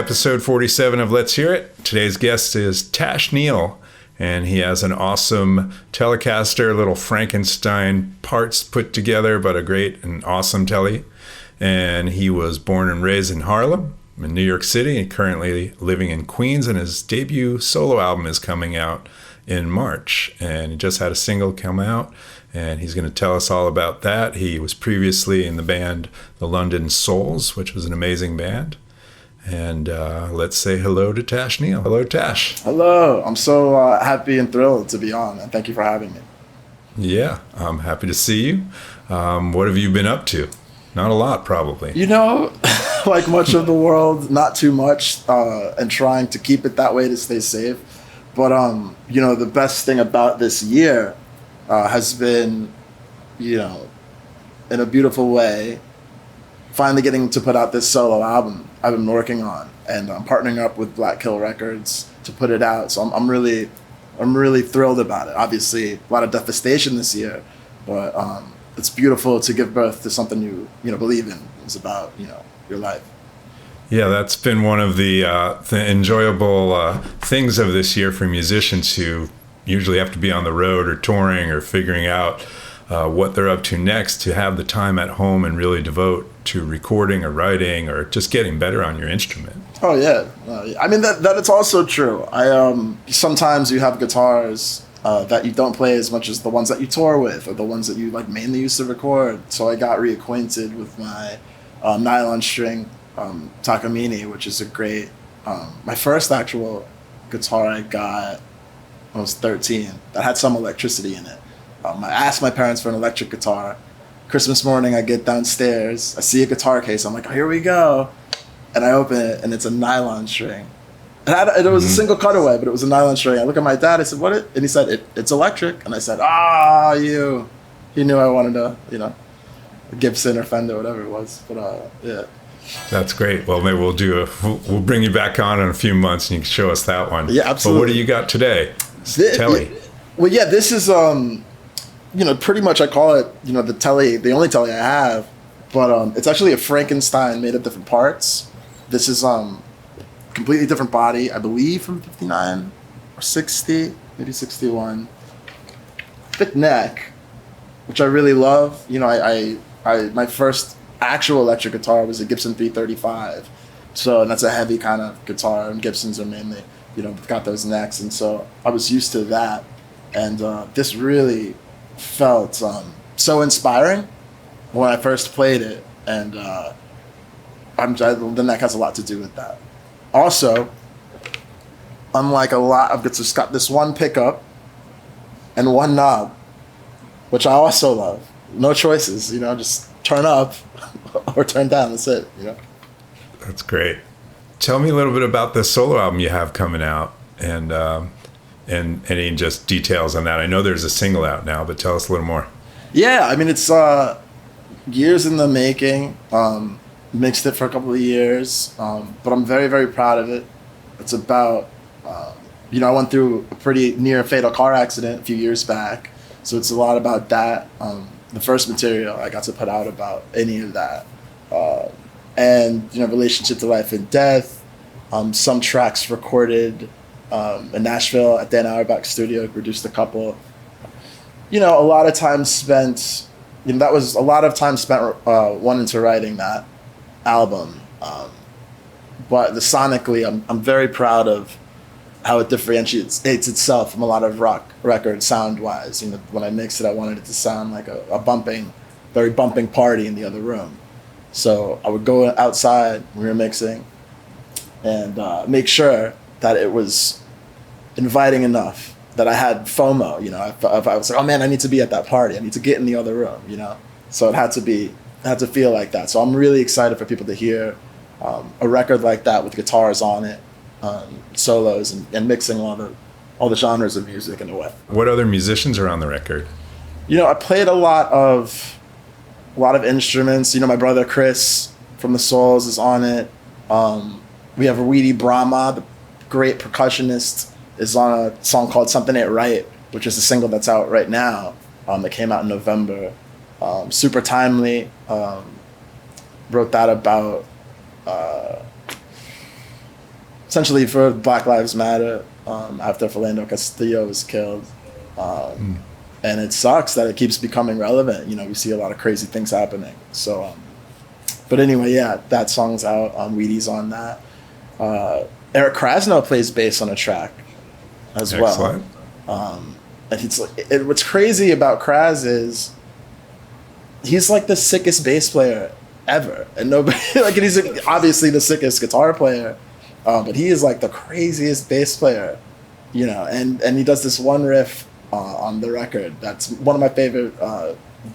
episode 47 of Let's Hear It. Today's guest is Tash Neal, and he has an awesome Telecaster, little Frankenstein parts put together, but a great and awesome Tele. And he was born and raised in Harlem, in New York City, and currently living in Queens, and his debut solo album is coming out in March. And he just had a single come out, and he's going to tell us all about that. He was previously in the band The London Souls, which was an amazing band. And let's say hello to Tash Neal. Hello, Tash. Hello. I'm so happy and thrilled to be on, and thank you for having me. Yeah, I'm happy to see you. What have you been up to? Not a lot, probably. You know, like much of the world, not too much, and trying to keep it that way to stay safe. But, you know, the best thing about this year has been, you know, in a beautiful way, finally getting to put out this solo album I've been working on, and I'm partnering up with Black Kill Records to put it out. So I'm really thrilled about it. Obviously, a lot of devastation this year, but it's beautiful to give birth to something you believe in. It's about your life. Yeah, that's been one of the enjoyable things of this year for musicians who usually have to be on the road or touring or figuring out what they're up to next, to have the time at home and really devote to recording or writing or just getting better on your instrument. Oh yeah, I mean that it's also true. Sometimes you have guitars that you don't play as much as the ones that you tour with or the ones that you like mainly used to record. So I got reacquainted with my nylon string Takamine, which is a great. My first actual guitar I got when I was 13 that had some electricity in it. I asked my parents for an electric guitar. Christmas morning, I get downstairs, I see a guitar case. I'm like, oh, here we go. And I open it, and it's a nylon string. And it was a single cutaway, but it was a nylon string. I look at my dad, I said, what? And he said, it's electric. And I said, you. He knew I wanted a Gibson or Fender, whatever it was. But yeah. That's great. Well, maybe we'll bring you back on in a few months, and you can show us that one. Yeah, absolutely. But what do you got today? Tele. Well, yeah, this is pretty much I call it, the Tele, the only Tele I have, but it's actually a Frankenstein made of different parts. This is completely different body, I believe from 59 or 60, maybe 61. Thick neck, which I really love. My first actual electric guitar was a Gibson 335. And that's a heavy kind of guitar, and Gibsons are mainly, got those necks. And so I was used to that. And this really felt so inspiring when I first played it, and the neck has a lot to do with that. Also, unlike a lot of guitars, it's got this one pickup and one knob, which I also love. No choices, just turn up or turn down. That's it. That's great. Tell me a little bit about the solo album you have coming out, and any just details on that. I know there's a single out now, but tell us a little more. Yeah, I mean, it's years in the making. Mixed it for a couple of years, but I'm very, very proud of it. It's about, I went through a pretty near fatal car accident a few years back, so it's a lot about that. The first material I got to put out about any of that, and relationship to life and death. Some tracks recorded in Nashville at Dan Auerbach Studio, produced a couple. A lot of time spent, that was a lot of time spent wanting to writing that album. But sonically, I'm very proud of how it differentiates itself from a lot of rock records sound-wise. When I mixed it, I wanted it to sound like a very bumping party in the other room. So I would go outside when we were mixing and make sure that it was inviting enough that I had FOMO, if I was like, oh man, I need to be at that party. I need to get in the other room, So it had to feel like that. So I'm really excited for people to hear a record like that with guitars on it, solos and mixing all the genres of music in a way. What other musicians are on the record? I played a lot of instruments. My brother Chris from the Souls is on it. We have Weedy Brahma, the great percussionist, is on a song called Something Ain't Right, which is a single that's out right now. That came out in November. Super timely. Wrote that about essentially for Black Lives Matter, after Philando Castillo was killed. And it sucks that it keeps becoming relevant. You know, we see a lot of crazy things happening. So, but anyway, yeah, that song's out. Wheaty's on that. Eric Krasno plays bass on a track as Excellent. well. And it's like, what's crazy about Kraz is he's like the sickest bass player ever, and nobody like, and he's obviously the sickest guitar player, but he is like the craziest bass player, you know. And he does this one riff on the record that's one of my favorite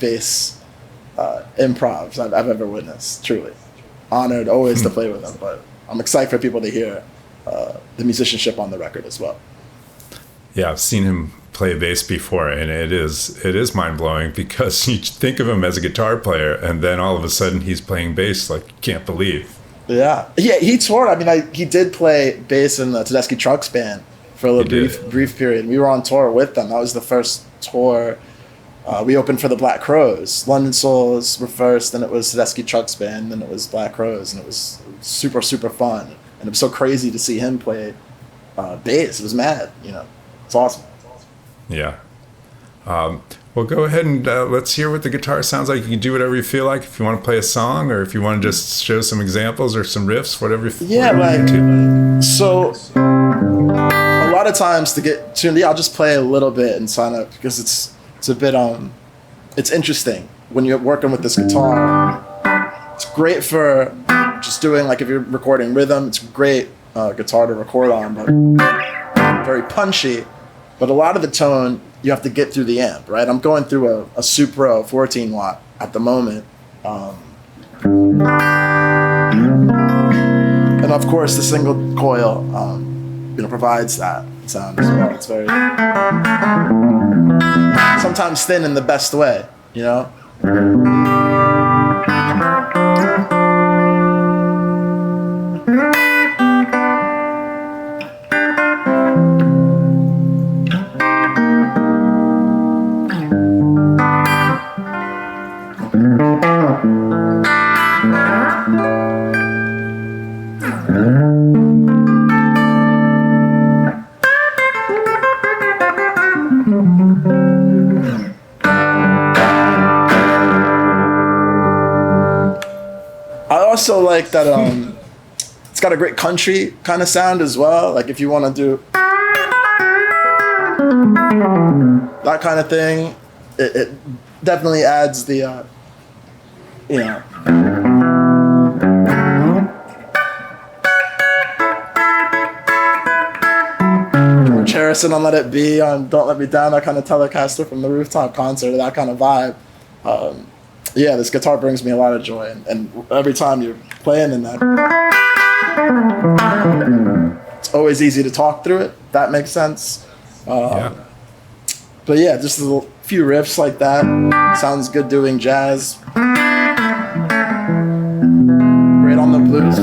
bass improvs I've ever witnessed. Truly honored always to play with him, but I'm excited for people to hear the musicianship on the record as well. Yeah, I've seen him play bass before, and it is mind-blowing, because you think of him as a guitar player, and then all of a sudden he's playing bass like you can't believe. Yeah, he toured. I mean, he did play bass in the Tedeschi Trucks band for a little brief period. We were on tour with them. That was the first tour. We opened for the Black Crowes. London Souls were first, then it was Tedeschi Trucks band, then it was Black Crowes, and it was super, super fun. And it was so crazy to see him play bass. It was mad, you know. It's awesome. Yeah. Well, go ahead and let's hear what the guitar sounds like. You can do whatever you feel like. If you want to play a song, or if you want to just show some examples or some riffs, whatever. Yeah, like, so a lot of times to get tuned, I'll just play a little bit and sign up, because it's a bit it's interesting when you're working with this guitar. It's great for just doing, like, if you're recording rhythm, it's a great guitar to record on, but very punchy. But a lot of the tone you have to get through the amp, right? I'm going through a Supro 14 watt at the moment. And of course the single coil, provides that sound as well. It's very, sometimes thin in the best way, you know? Also like that it's got a great country kind of sound as well. Like if you want to do that kind of thing, it definitely adds the George Harrison on Let It Be, on Don't Let Me Down, that kind of Telecaster from the rooftop concert, that kind of vibe. Yeah, this guitar brings me a lot of joy, and every time you're playing in that, it's always easy to talk through it. That makes sense. But yeah, just a few riffs like that. Sounds good doing jazz. Great on the blues.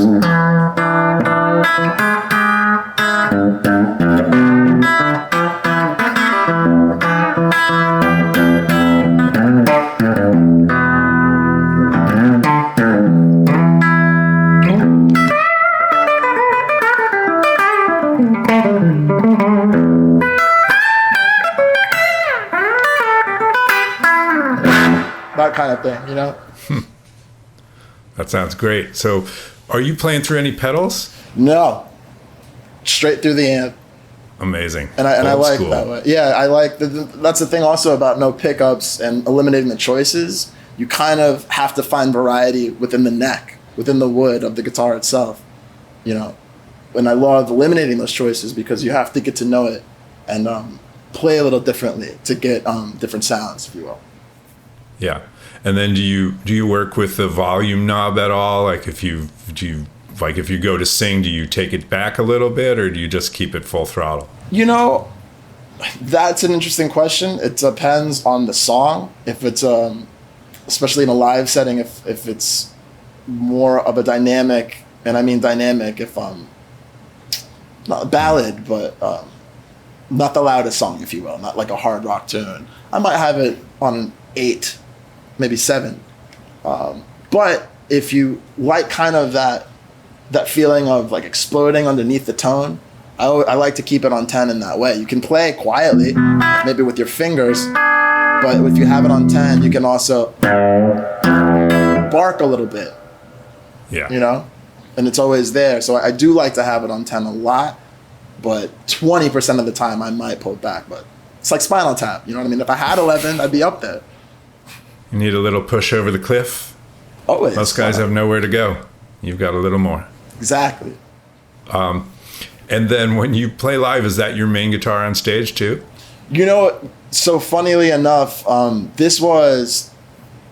That kind of thing, you know? That sounds great. So, are you playing through any pedals? No. Straight through the amp. Amazing. And I like school. that way. Yeah, I like that's the thing also about no pickups and eliminating the choices. You kind of have to find variety within the neck, within the wood of the guitar itself, you know? And I love eliminating those choices, because you have to get to know it and play a little differently to get different sounds, if you will. Yeah. And then do you work with the volume knob at all? Like if you go to sing, do you take it back a little bit, or do you just keep it full throttle? You know, that's an interesting question. It depends on the song. If it's especially in a live setting, if it's more of a dynamic, and I mean dynamic, if not a ballad, but not the loudest song, if you will, not like a hard rock tune, I might have it on an 8, maybe 7. But if you like kind of that that feeling of like exploding underneath the tone. I like to keep it on 10 in that way. You can play quietly, maybe with your fingers, but if you have it on 10, you can also bark a little bit. Yeah. You know? And it's always there. So I do like to have it on 10 a lot, but 20% of the time I might pull back. But it's like Spinal Tap. You know what I mean? If I had 11, I'd be up there. You need a little push over the cliff. Always. Most guys have nowhere to go. You've got a little more. Exactly. And then when you play live, is that your main guitar on stage too? You know, so funnily enough, this was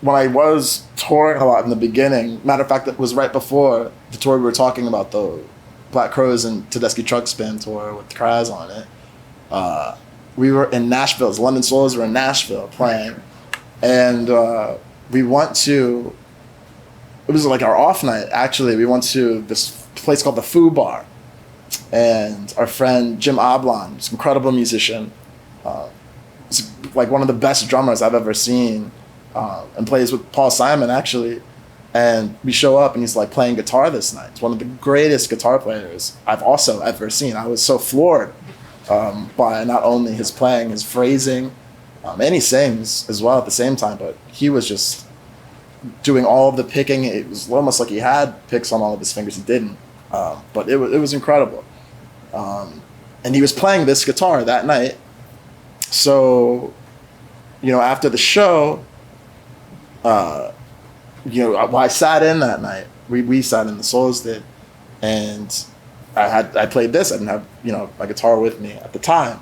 when I was touring a lot in the beginning. Matter of fact, it was right before the tour we were talking about, the Black Crowes and Sandoski Truck Spin tour with Kraz on it. We were in Nashville. It was London Souls were in Nashville playing. And we went to, it was like our off night, actually. We went to this place called the Foo Bar. And our friend Jim Oblon, this incredible musician, is like one of the best drummers I've ever seen, and plays with Paul Simon, actually. And we show up and he's like playing guitar this night. It's one of the greatest guitar players I've also ever seen. I was so floored by not only his playing, his phrasing, and he sings as well at the same time, but he was just doing all of the picking. It was almost like he had picks on all of his fingers. He didn't. But it was incredible. And he was playing this guitar that night. So, you know, after the show, you know, I sat in that night. We sat in, the Souls did. And I played this. I didn't have, you know, my guitar with me at the time.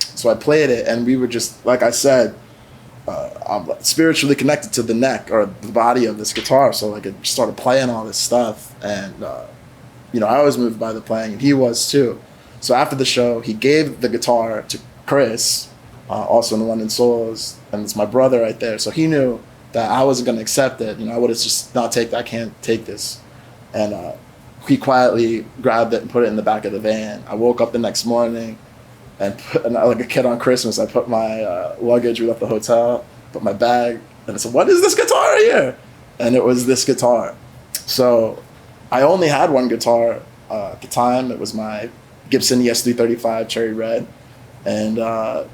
So I played it, and we were just, like I said, I'm spiritually connected to the neck or the body of this guitar. So like it started playing all this stuff. And, you know, I was moved by the playing, and he was too. So after the show, he gave the guitar to Chris, also in the London Souls, and it's my brother right there. So he knew that I wasn't going to accept it. You know, I would have just not take that. I can't take this. And he quietly grabbed it and put it in the back of the van. I woke up the next morning, and like a kid on Christmas, I put my luggage. We left the hotel, put my bag, and I said, "What is this guitar here?" And it was this guitar. So I only had one guitar at the time. It was my Gibson ES335 Cherry Red, and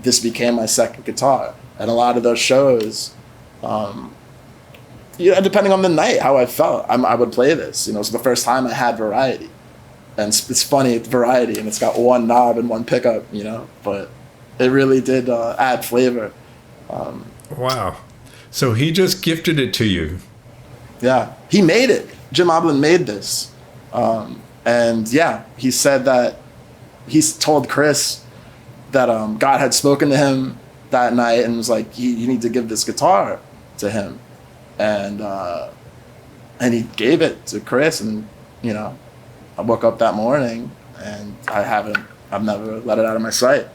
this became my second guitar. And a lot of those shows, you know, depending on the night, how I felt, I would play this. You know, it's the first time I had variety, and it's funny, it's variety, and it's got one knob and one pickup. You know, but it really did add flavor. Wow! So he just gifted it to you. Yeah, he made it. Jim Oblon made this. And yeah, he said that he's told Chris that God had spoken to him that night and was like, you need to give this guitar to him. And he gave it to Chris, and, you know, I woke up that morning and I've never let it out of my sight.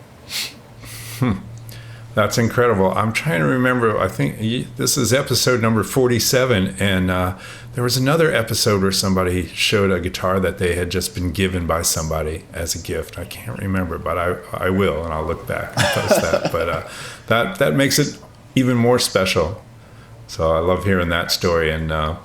That's incredible. I'm trying to remember, I think this is episode number 47, and there was another episode where somebody showed a guitar that they had just been given by somebody as a gift. I can't remember, but I will, and I'll look back and post that. But that makes it even more special. So I love hearing that story, and I'll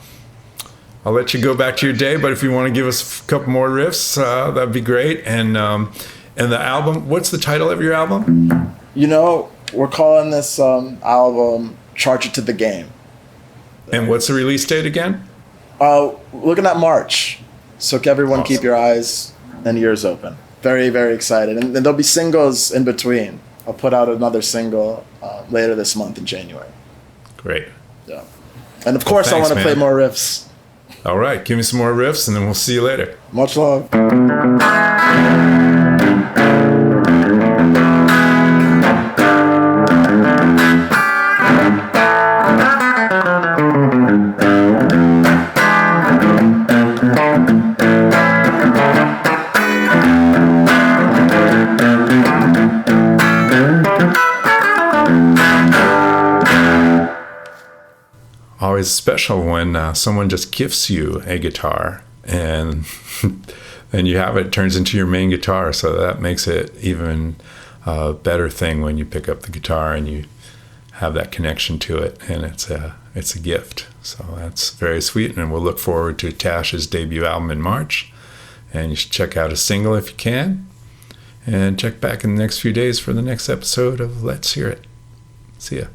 let you go back to your day, but if you want to give us a couple more riffs, that'd be great. And the album, what's the title of your album? You know, we're calling this album Charge It to the Game. And what's the release date again? Looking at March. So everyone Awesome. Keep your eyes and ears open. Very, very excited. And there'll be singles in between. I'll put out another single later this month in January. Great. Yeah. And of course, thanks, I want to play more riffs. All right, give me some more riffs, and then we'll see you later. Much love. Always special when someone just gifts you a guitar and then you have it, turns into your main guitar. So that makes it even a better thing when you pick up the guitar and you have that connection to it, and it's a gift. So that's very sweet, and we'll look forward to Tash's debut album in March. And you should check out a single if you can, and check back in the next few days for the next episode of Let's Hear It. See ya.